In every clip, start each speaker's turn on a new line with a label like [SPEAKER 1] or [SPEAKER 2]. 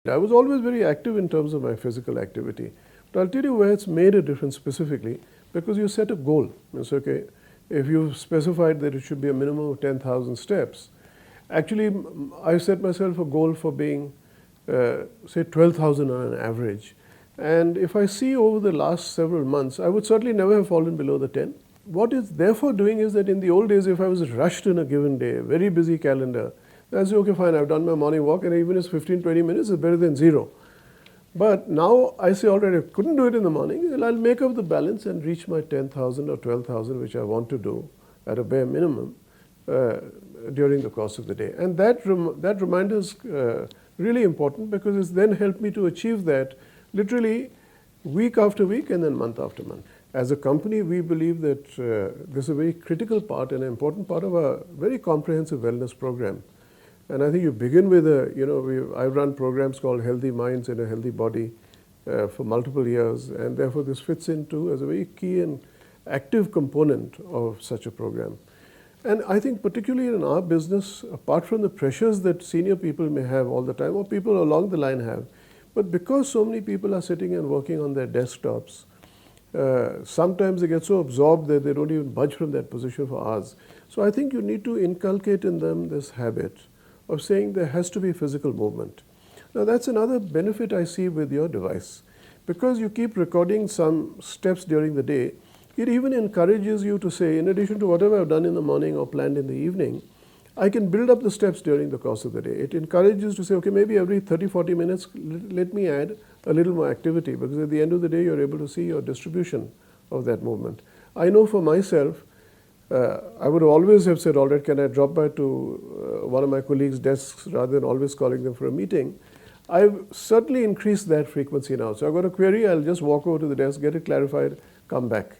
[SPEAKER 1] I was always very active in terms of my physical activity. But I'll tell you where it's made a difference specifically, because you set a goal. It's okay, if you've specified that it should be a minimum of 10,000 steps, actually I set myself a goal for being, say, 12,000 on an average. And if I see over the last several months, I would certainly never have fallen below the 10. What it's therefore doing is that in the old days, if I was rushed in a given day, a very busy calendar, I say, okay, fine, I've done my morning walk, and even if it's 15-20 minutes, it's better than zero. But now I say, all right, I couldn't do it in the morning, and I'll make up the balance and reach my 10,000 or 12,000, which I want to do at a bare minimum during the course of the day. And that reminder is really important, because it's then helped me to achieve that literally week after week and then month after month. As a company, we believe that this is a very critical part and an important part of a very comprehensive wellness program. And I think you begin with I've run programs called Healthy Minds and a Healthy Body for multiple years, and therefore this fits into as a very key and active component of such a program. And I think particularly in our business, apart from the pressures that senior people may have all the time, or people along the line have, but because so many people are sitting and working on their desktops, sometimes they get so absorbed that they don't even budge from that position for hours. So I think you need to inculcate in them this habit of saying there has to be physical movement. Now that's another benefit I see with your device. Because you keep recording some steps during the day, it even encourages you to say, in addition to whatever I've done in the morning or planned in the evening, I can build up the steps during the course of the day. It encourages to say, okay, maybe every 30-40 minutes, let me add a little more activity, because at the end of the day, you're able to see your distribution of that movement. I know for myself, I would always have said, all right, can I drop by to one of my colleagues' desks rather than always calling them for a meeting? I've certainly increased that frequency now. So I've got a query, I'll just walk over to the desk, get it clarified, come back.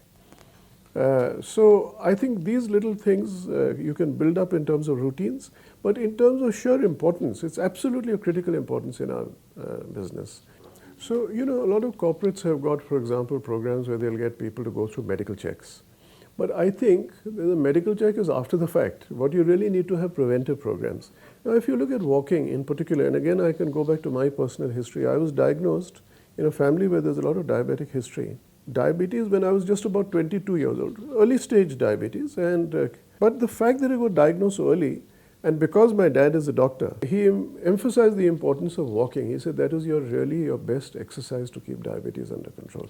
[SPEAKER 1] So I think these little things you can build up in terms of routines, but in terms of sheer importance, it's absolutely of critical importance in our business. So, a lot of corporates have got, for example, programs where they'll get people to go through medical checks. But I think the medical check is after the fact. What you really need to have preventive programs. Now, if you look at walking in particular, and again, I can go back to my personal history. I was diagnosed in a family where there's a lot of diabetic history. Diabetes when I was just about 22 years old, early stage diabetes. But the fact that I got diagnosed so early, and because my dad is a doctor, he emphasized the importance of walking. He said that is really your best exercise to keep diabetes under control.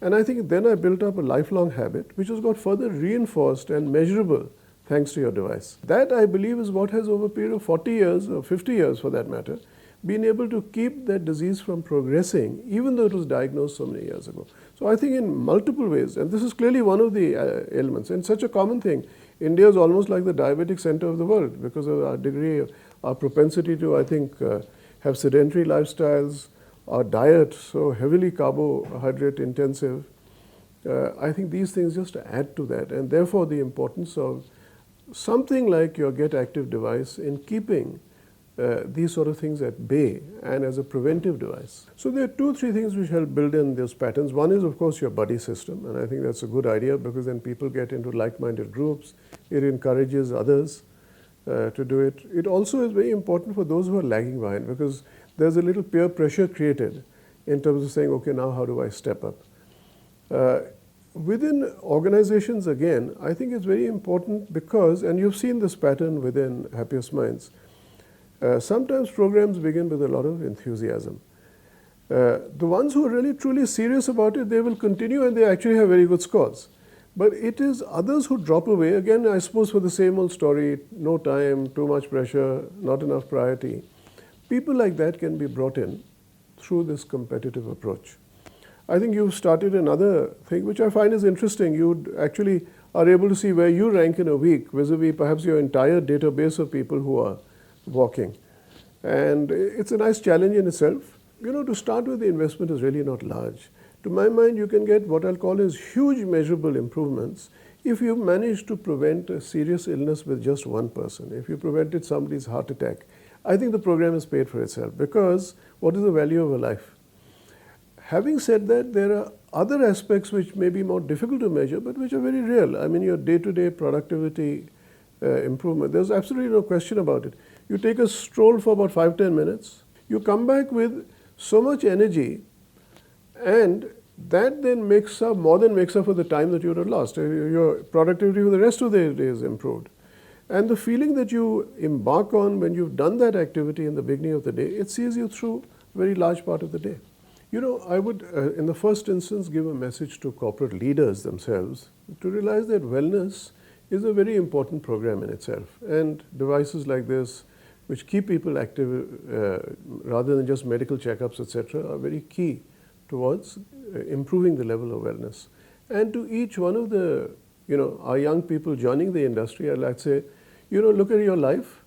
[SPEAKER 1] And I think then I built up a lifelong habit, which has got further reinforced and measurable thanks to your device. That, I believe, is what has over a period of 40 years, or 50 years for that matter, been able to keep that disease from progressing, even though it was diagnosed so many years ago. So I think in multiple ways, and this is clearly one of the ailments, and such a common thing. India is almost like the diabetic center of the world because of our degree, our propensity to, I think, have sedentary lifestyles, our diet so heavily carbohydrate intensive. I think these things just add to that, and therefore the importance of something like your GetActive device in keeping these sort of things at bay and as a preventive device. So there are 2-3 things which help build in those patterns. One is, of course, your buddy system, and I think that's a good idea because then people get into like-minded groups. It encourages others to do it. It also is very important for those who are lagging behind, because there's a little peer pressure created in terms of saying, okay, now how do I step up? Within organizations, again, I think it's very important because, and you've seen this pattern within Happiest Minds, sometimes programs begin with a lot of enthusiasm. The ones who are really truly serious about it, they will continue and they actually have very good scores. But it is others who drop away, again, I suppose for the same old story, no time, too much pressure, not enough priority. People like that can be brought in through this competitive approach. I think you've started another thing which I find is interesting. You actually are able to see where you rank in a week vis-a-vis perhaps your entire database of people who are walking. And it's a nice challenge in itself. To start with, the investment is really not large. To my mind, you can get what I'll call as huge measurable improvements if you manage to prevent a serious illness with just one person. If you prevented somebody's heart attack, I think the program is paid for itself, because what is the value of a life? Having said that, there are other aspects which may be more difficult to measure, but which are very real. I mean, your day-to-day productivity improvement, there's absolutely no question about it. You take a stroll for about 5-10 minutes, you come back with so much energy, and that then more than makes up for the time that you would have lost. Your productivity for the rest of the day is improved. And the feeling that you embark on when you've done that activity in the beginning of the day, it sees you through a very large part of the day. You know, I would, in the first instance, give a message to corporate leaders themselves to realize that wellness is a very important program in itself. And devices like this, which keep people active rather than just medical checkups, etc., are very key towards improving the level of wellness. And to each one of the, our young people joining the industry, I'd like to say, look at your life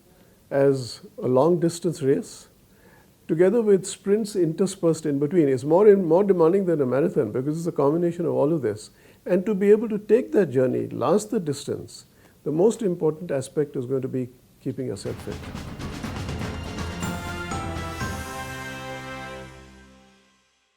[SPEAKER 1] as a long distance race together with sprints interspersed in between. It's more demanding than a marathon because it's a combination of all of this. And to be able to take that journey, last the distance, the most important aspect is going to be keeping yourself fit.